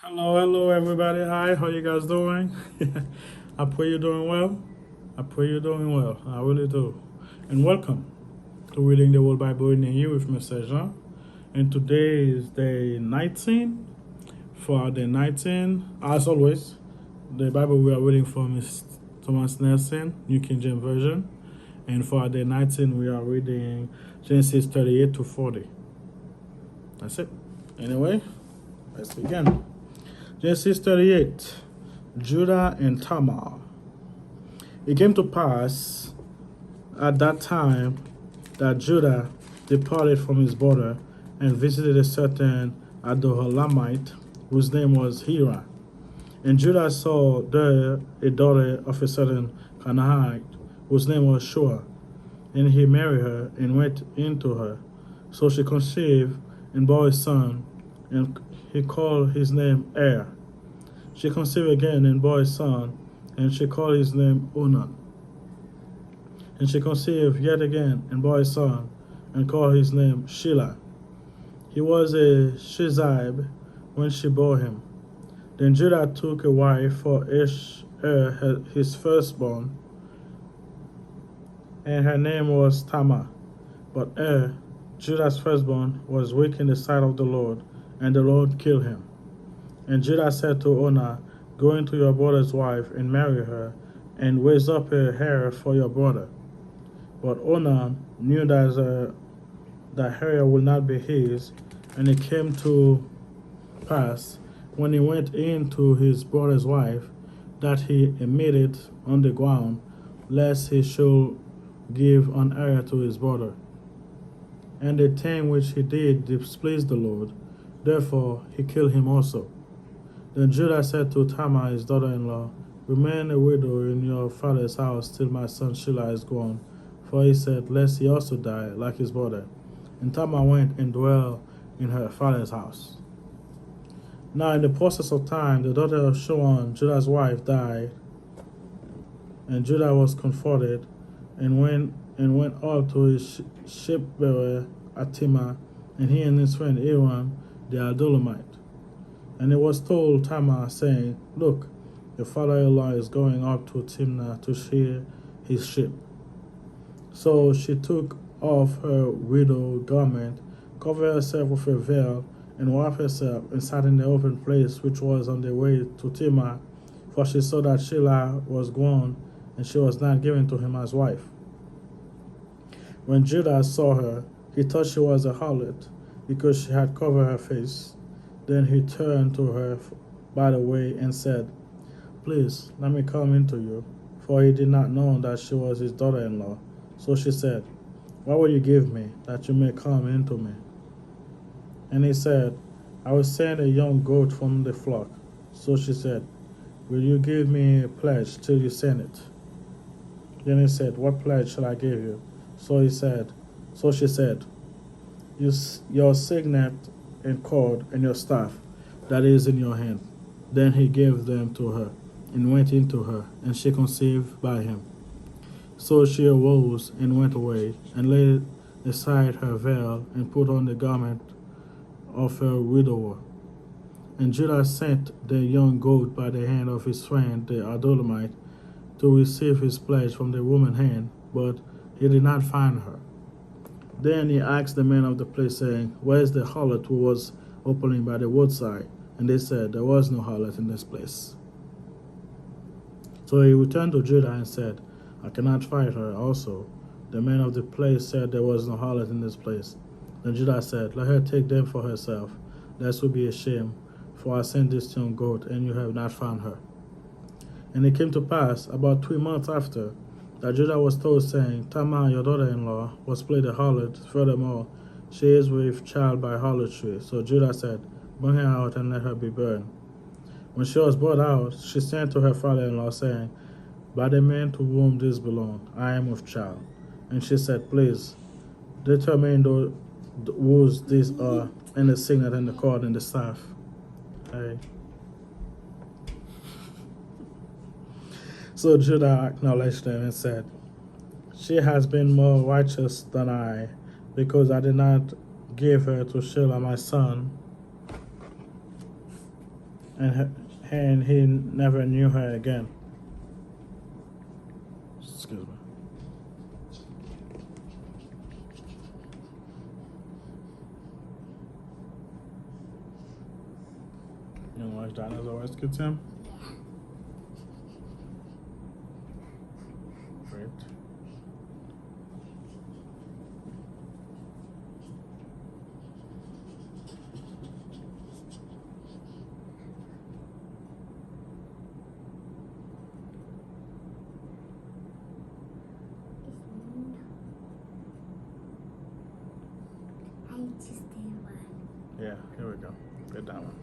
Hello, everybody. Hi, how you guys doing? I pray you're doing well. I pray you're doing well. I really do. And welcome to Reading the Whole Bible in a Year with Mr. Jean. And today is day 19. For day 19, as always, the Bible we are reading from is Thomas Nelson, New King James Version. And for day 19, we are reading Genesis 38 to 40. That's it. Anyway, let's begin. Genesis 38, Judah and Tamar. It came to pass at that time that Judah departed from his border and visited a certain Adolamite, whose name was Hira. And Judah saw there a daughter of a certain Canaanite, whose name was Shua. And he married her and went into her. So she conceived and bore a son, and he called his name Er. She conceived again and bore a son, and she called his name Onan. And she conceived yet again and bore a son, and called his name Shelah. He was a Shizib when she bore him. Then Judah took a wife for his firstborn, and her name was Tamar. But Judah's firstborn, was weak in the sight of the Lord, and the Lord killed him. And Judah said to Onan, Go into your brother's wife and marry her, and raise up a heir for your brother. But Onan knew that heir would not be his, and it came to pass, when he went in to his brother's wife, that he emitted on the ground, lest he should give an heir to his brother. And the thing which he did displeased the Lord, therefore he killed him also. Then Judah said to Tamar his daughter-in-law, Remain a widow in your father's house till my son Shelah is grown. For he said, Lest he also die like his brother. And Tamar went and dwelt in her father's house. Now in the process of time, the daughter of Shuan, Judah's wife, died. And Judah was comforted, and went up to his shipbearer at Timnah, and he and his friend Aaron the Adulamite. And it was told Tamar, saying, Look, your father-in-law is going up to Timnah to shear his sheep. So she took off her widow garment, covered herself with a veil, and wrapped herself, and sat in the open place which was on the way to Timnah, for she saw that Shelah was grown, and she was not given to him as wife. When Judah saw her, he thought she was a harlot, because she had covered her face. Then he turned to her by the way and said, Please, let me come into you. For he did not know that she was his daughter-in-law. So she said, What will you give me, that you may come into me? And he said, I will send a young goat from the flock. So she said, Will you give me a pledge till you send it? Then he said, What pledge shall I give you? So she said, Your signet and cord and your staff that is in your hand. Then he gave them to her, and went into her, and she conceived by him. So she arose and went away, and laid aside her veil, and put on the garment of her widower. And Judah sent the young goat by the hand of his friend the Adulamite to receive his pledge from the woman's hand, but he did not find her. Then he asked the men of the place, saying, Where is the harlot who was opening by the roadside? And they said, There was no harlot in this place. So he returned to Judah and said, I cannot find her also. The men of the place said, There was no harlot in this place. Then Judah said, Let her take them for herself, lest we be ashamed, for I sent this young goat, and you have not found her. And it came to pass, about 3 months after, that Judah was told, saying, Tamar, your daughter-in-law, was played a harlot. Furthermore, she is with child by harlotry. So Judah said, Bring her out and let her be burned. When she was brought out, she sent to her father-in-law, saying, By the man to whom this belonged, I am with child. And she said, Please, determine whose these are, and the signet and the cord and the staff. Hey. So Judah acknowledged them and said, She has been more righteous than I, because I did not give her to Shelah my son, and he never knew her again. Excuse me. You want to watch Dinosaur Rescue Team? Great. Yeah, here we go. Get that one.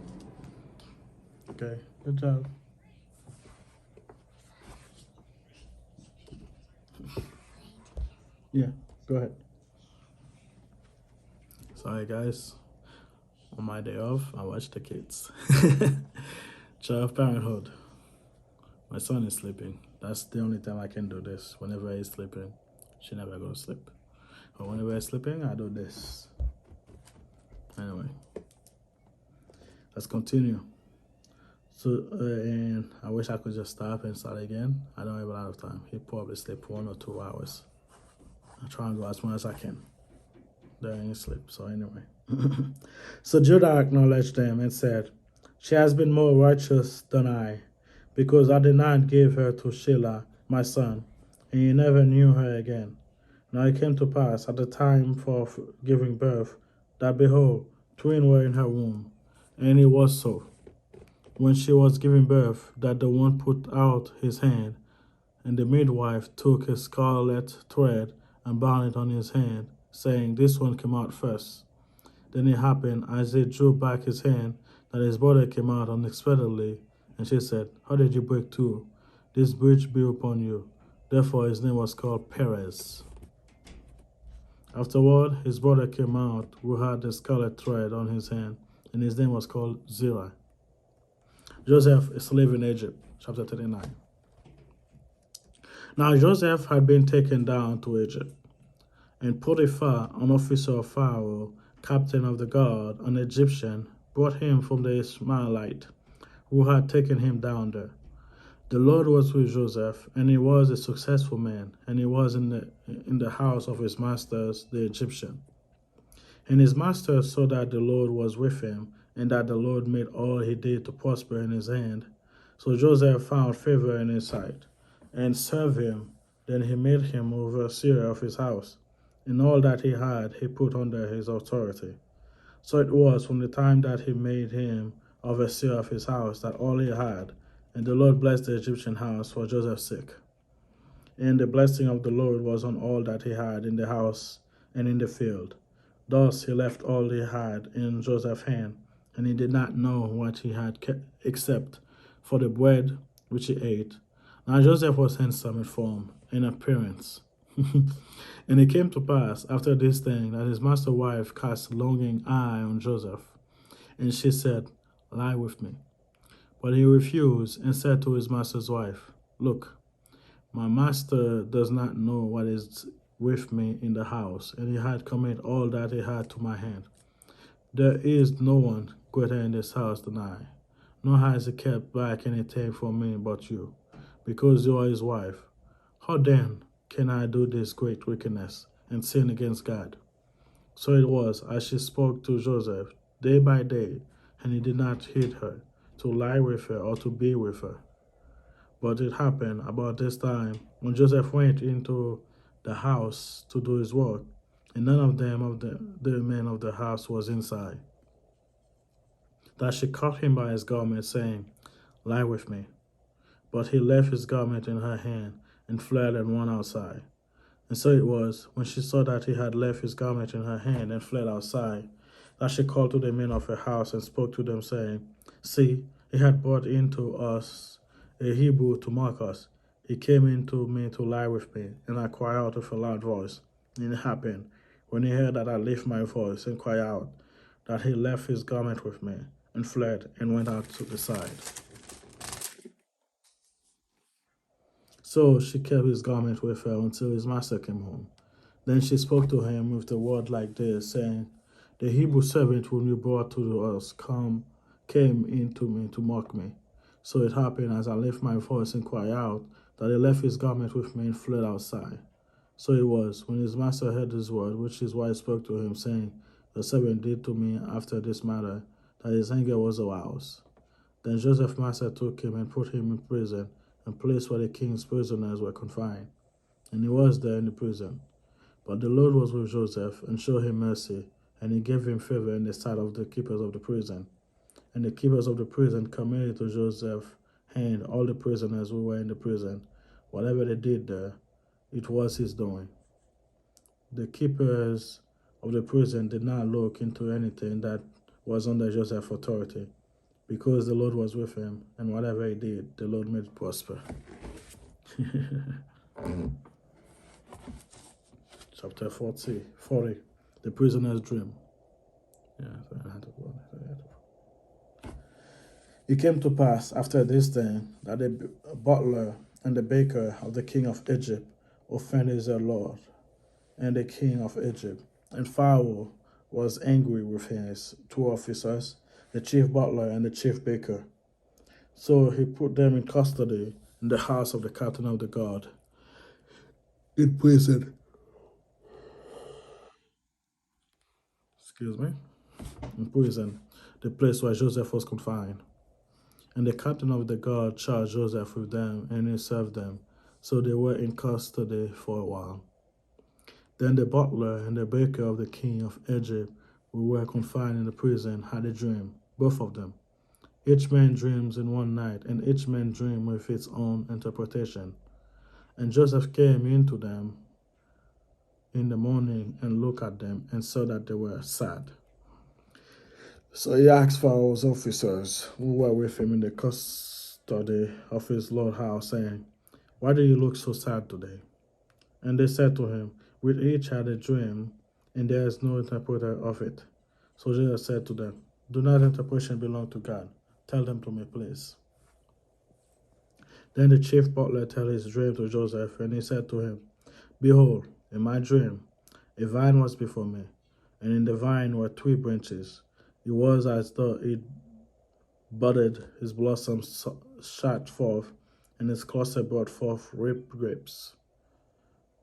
Okay, good job. Yeah, go ahead. Sorry, guys. On my day off, I watch the kids. Child of parenthood. My son is sleeping. That's the only time I can do this. Whenever he's sleeping, she never goes to sleep. But whenever he's sleeping, I do this. Anyway, let's continue. So, and I wish I could just stop and start again. I don't have a lot of time. He probably sleep 1 or 2 hours. I try and go as much as I can during his sleep. So anyway, so Judah acknowledged them and said, "She has been more righteous than I, because I did not give her to Shelah, my son, and he never knew her again. Now it came to pass at the time for giving birth, that behold, twins were in her womb, and it was so. When she was giving birth, that the one put out his hand, and the midwife took a scarlet thread and bound it on his hand, saying, This one came out first. Then it happened, as he drew back his hand, that his brother came out unexpectedly, and she said, How did you break through? This breach be upon you. Therefore his name was called Perez. Afterward, his brother came out, who had the scarlet thread on his hand, and his name was called Zerah. Joseph, a slave in Egypt, chapter 39. Now Joseph had been taken down to Egypt, and Potiphar, an officer of Pharaoh, captain of the guard, an Egyptian, brought him from the Ishmaelite, who had taken him down there. The Lord was with Joseph, and he was a successful man, and he was in the house of his masters, the Egyptian. And his master saw that the Lord was with him, and that the Lord made all he did to prosper in his hand. So Joseph found favor in his sight, and served him. Then he made him overseer of his house, and all that he had he put under his authority. So it was from the time that he made him overseer of his house that all he had, and the Lord blessed the Egyptian house for Joseph's sake. And the blessing of the Lord was on all that he had in the house and in the field. Thus he left all he had in Joseph's hand, and he did not know what he had except for the bread which he ate. Now Joseph was handsome in form and appearance. And it came to pass after this thing that his master's wife cast a longing eye on Joseph, and she said, Lie with me. But he refused and said to his master's wife, Look, my master does not know what is with me in the house, and he had committed all that he had to my hand. There is no one greater in this house than I, nor has he kept back anything from me but you, because you are his wife. How then can I do this great wickedness and sin against God? So it was, as she spoke to Joseph day by day, and he did not heed her, to lie with her or to be with her. But it happened about this time, when Joseph went into the house to do his work, and none of them of the men of the house was inside, that she caught him by his garment, saying, Lie with me. But he left his garment in her hand, and fled and went outside. And so it was, when she saw that he had left his garment in her hand and fled outside, that she called to the men of her house and spoke to them, saying, See, he had brought into us a Hebrew to mock us. He came into me to lie with me, and I cried out with a loud voice. And it happened, when he heard that I lift my voice and cried out, that he left his garment with me, and fled, and went out to the side. So she kept his garment with her until his master came home. Then she spoke to him with the word like this, saying, The Hebrew servant whom you brought to us came in to me to mock me. So it happened as I lifted my voice and cried out that he left his garment with me and fled outside. So it was, when his master heard his word, which his wife spoke to him, saying, the servant did to me after this matter, that his anger was aroused. Then Joseph's master took him and put him in prison, and place where the king's prisoners were confined. And he was there in the prison. But the Lord was with Joseph, and showed him mercy, and he gave him favor in the sight of the keepers of the prison. And the keepers of the prison committed to Joseph's hand all the prisoners who were in the prison. Whatever they did there, it was his doing. The keepers of the prison did not look into anything that was under Joseph's authority, because the Lord was with him, and whatever he did, the Lord made prosper. Chapter 40, the prisoner's dream. It came to pass after this thing that the butler and the baker of the king of Egypt offended their lord and the king of Egypt. And Pharaoh was angry with his two officers, the chief butler and the chief baker. So he put them in custody in the house of the captain of the guard, in prison. In prison, the place where Joseph was confined. And the captain of the guard charged Joseph with them, and he served them. So they were in custody for a while. Then the butler and the baker of the king of Egypt, who were confined in the prison, had a dream, both of them. Each man dreams in one night, and each man dreamed with its own interpretation. And Joseph came into them in the morning and looked at them and saw that they were sad. So he asked Pharaoh's officers who were with him in the custody of his lord's house, saying, why do you look so sad today? And they said to him, we each had a dream, and there is no interpreter of it. So Joseph said to them, do not interpretation belong to God? Tell them to me, please. Then the chief butler told his dream to Joseph, and he said to him, behold, in my dream, a vine was before me, and in the vine were 3 branches. It was as though it budded, his blossoms shot forth, and his cluster brought forth ripe grapes.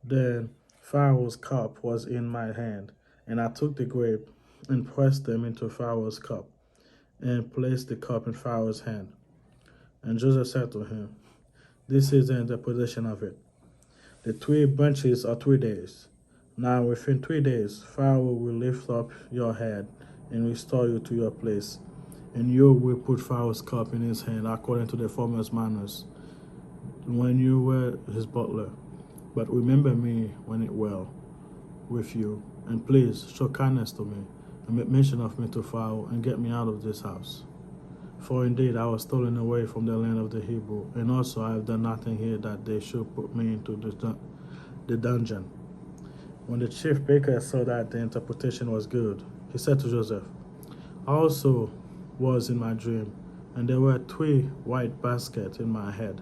Then Pharaoh's cup was in my hand, and I took the grape and pressed them into Pharaoh's cup, and placed the cup in Pharaoh's hand. And Joseph said to him, this is the interpretation of it. The 3 branches are 3 days. Now within 3 days, Pharaoh will lift up your head and restore you to your place, and you will put Pharaoh's cup in his hand according to the former's manners, when you were his butler. But remember me when it well with you, and please show kindness to me, and make mention of me to Pharaoh, and get me out of this house. For indeed I was stolen away from the land of the Hebrew, and also I have done nothing here that they should put me into the dungeon. When the chief baker saw that the interpretation was good, he said to Joseph, I also was in my dream, and there were 3 white baskets on my head.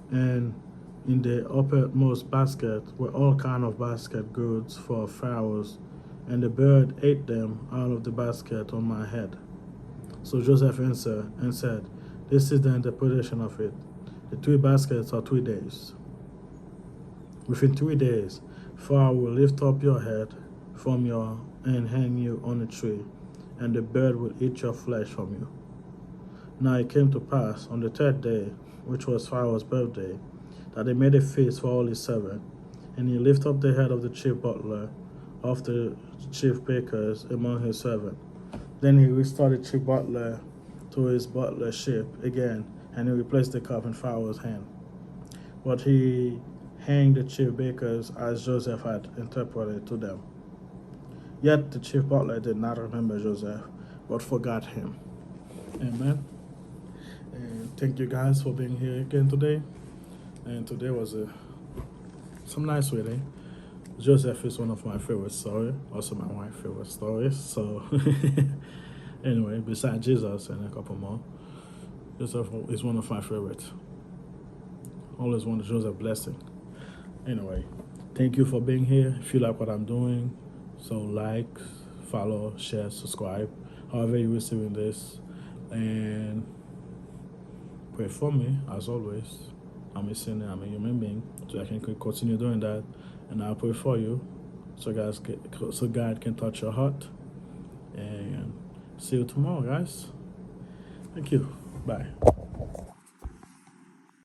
And in the uppermost basket were all kinds of basket goods for Pharaoh's, and the bird ate them out of the basket on my head. So Joseph answered and said, this is the interpretation of it. The 3 baskets are 3 days. Within 3 days, Pharaoh will lift up your head from your and hang you on a tree, and the bird will eat your flesh from you. Now it came to pass on the 3rd day, which was Pharaoh's birthday, that he made a feast for all his servants, and he lifted up the head of the chief butler, of the chief bakers among his servants. Then he restored the chief butler to his butlership again, and he replaced the cup in Pharaoh's hand. But he hanged the chief bakers as Joseph had interpreted to them. Yet the chief butler did not remember Joseph, but forgot him. Amen. And thank you guys for being here again today. And today was some nice reading. Joseph is one of my favorite stories, also my wife's favorite stories. So anyway, besides Jesus and a couple more, Joseph is one of my favorites. Always wanted Joseph blessing. Anyway, thank you for being here. If you like what I'm doing, so like, follow, share, subscribe. however you're receiving this, and pray for me as always. I'm a sinner, I'm a human being, so I can continue doing that, and I'll pray for you, so God can touch your heart. And see you tomorrow, guys. Thank you. Bye.